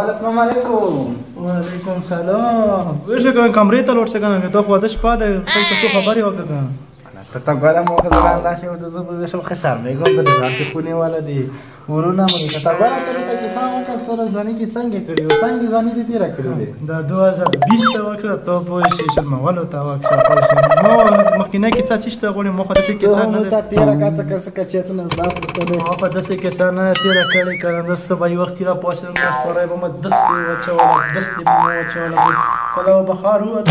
هلا السلام علیکم. وعلیکم سلام. ویشه کنم کمرې ته لوټ شه کنه ته خو د شپه ده خپل څه خبرې وکړه کنه. ته ګوره مو خو ځان لا شي او زه به وشم ښه شرمېږم د ځان خونې والا دي ورونه مې ته ګوره ته چې څنګه وکړ ته ځواني کې څنګه کړی او څنګه ځواني دې تیر کړی دی دا 2020 ته وکړه ته په شي شرم ولو ته وکړه نو مخکینه کې څه چشته غوړي مخ د څه کې څه نه ته تیر کاڅه چې ته نه زده کړې ما په دسه کې څه نه تیر کړی کنه د صبح وخت را پاسه نو ستوره به مد دس وچوله دس دې وچوله کله بخار هو د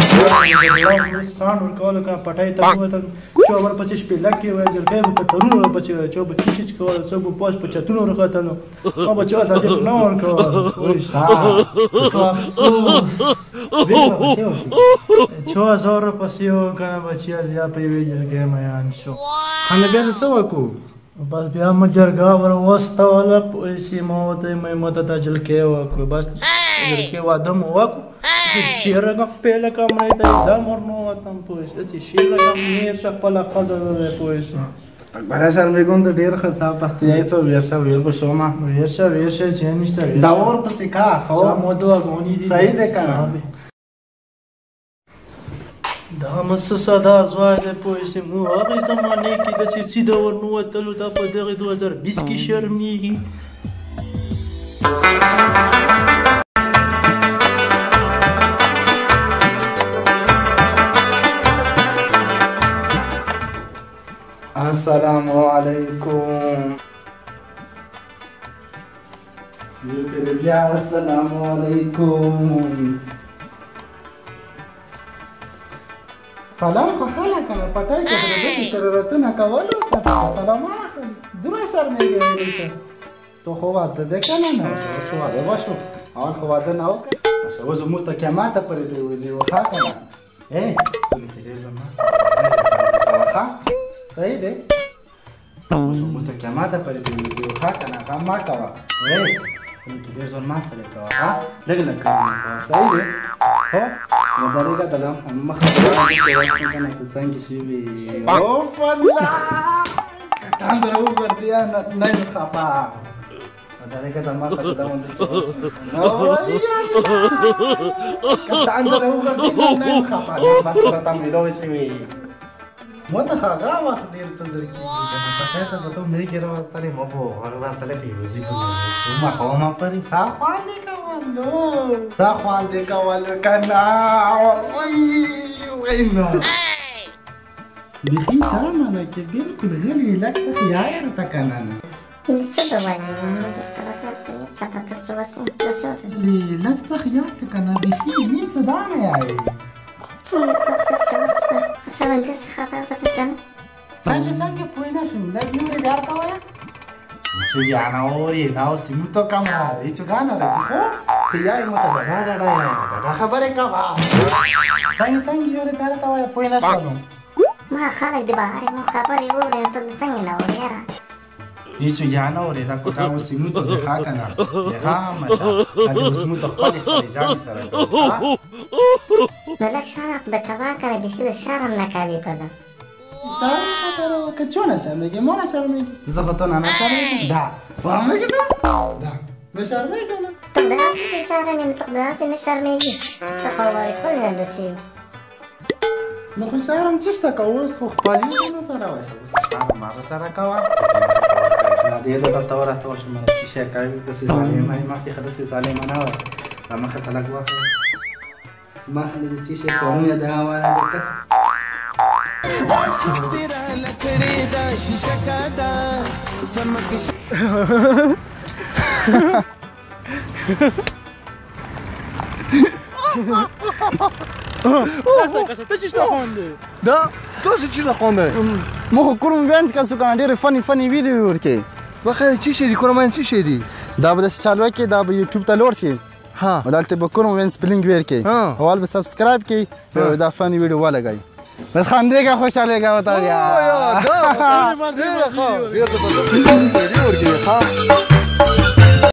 سان ورکول کا پټای ته وته چې ور پچې شپې لکه وای ګرځي په ترونو پچې چې په کیچ کول څو په پوس په چتونو ورخته نو او بچو ته دې نو ورکول وای شاه افسوس چو زور پسیو کنه بچیا زیا په ویجر کې میان شو خنه بیا څه وکړو بس بیا مو جرګه ور واستوله پیسې مو ته مې ماته تاجل کې وکړو بس جرګه واده مو وکړو شیرګه په لکه مې ته د مرنو وطن پوه چې شیرګه مې څه په لکه فزر پوه برا شرمېږم ته ډېر ښه صاحب پسته یې څه ویرشه ویل به شوم ویرشه چې نشته دا اور پسې کا خو مو دوه غونې دي صحیح ده کنه دا مسسه دا ازوای ده پوه مو هغه زمانه کې د چې د ورنو وتلو ته په دغه 2020 کې شرمېږي السلام علیکم بیا السلام علیکم سلام خو خلک کنه پټای چې د دې شرارتونه کولو سلام علیکم دوه شرمېږي تو خو واده ده کنه نه تو واده وشو اول خو واده نه وکړه اوس مو ته قیامت پرې دی وځي وخا کنه ته دې زما وخا صحیح دی مو ته قیامت پرې دی وځي وخا کنه غم ما کوه ته دې ځون ما سره کوه ها لګ لګ صحیح دی هو نو درېګه دلم مخه کنه څنګه شي وي او فلا کاندره وګورځیا نه خپا درېګه د ما څخه دا مونږ نو کاندره وګورځیا نه خپا ما سره تم ویلو شي وي مو ته هغه وخت ډېر په زړه کې په ته ته مې کې راوستلې مو په هر واستلې په وځي کوم ما خو ما پرې صافان دي کولو صافان دي کولو کنه وینو بخي چامنه کې بالکل غلي لک څه یار تا کنه نه څه دا وایي لک څه یار تا کنه بخي دې څه دا نه یاري څنګه پوه نه شوم دا یو بیا تا وایه چې یا نه اوري دا اوس موږ ته کوم هیڅ غاڼه راځي خو چې یا مو ته دا خبره کوه څنګه یو بیا تا وایه پوه نه شوم ما خلک د بهر مو خبرې ووري ته څنګه نه ووري یاره هیڅ یا نه اوري دا کوټه اوس موږ ته ښه کنه ها مشه دا اوس موږ ته خپل ځان سره نو لږ شرم د کبا کړی بیخي د شرم نه کوي ته ده شرم خبره که چونه شرمېږي ما نه شرمېږي زه خو ته نه شرمېږم دا فهمېږي ته دا نه شرمېږم نه ته داسې نه شرمې نو ته داسې نه شرمېږي ته خو وایي خپل هندسي نو خو شرم څه شته که اوس خو خپل یو نه سره وایي اوس شرم هغه سره کوه ډېر درته ورته وشم چې شی کوي داسې ظالمه یې مخکې ښه داسې ظالمه نه وه دا مخه ته لږ واخلئ مخلي د څه شي قانون د حواله د کس دا تاسو چیرته خوانده ما خو کوم وینځ کسو کنه ډېرې فني ویډیو ورکوي بخیر چی شي دي کورمان چی شي دي دا به داسې چالو کړي دا به یوټیوب ته لوړ شي ها ودلته به کوم وینځ پلینګ ورکوي اول به سبسکرایب کړي دا فني ویډیو ولګوي بس خندېږه خوشحالېږه ورته ډېره ښه ډېر ورکوي ها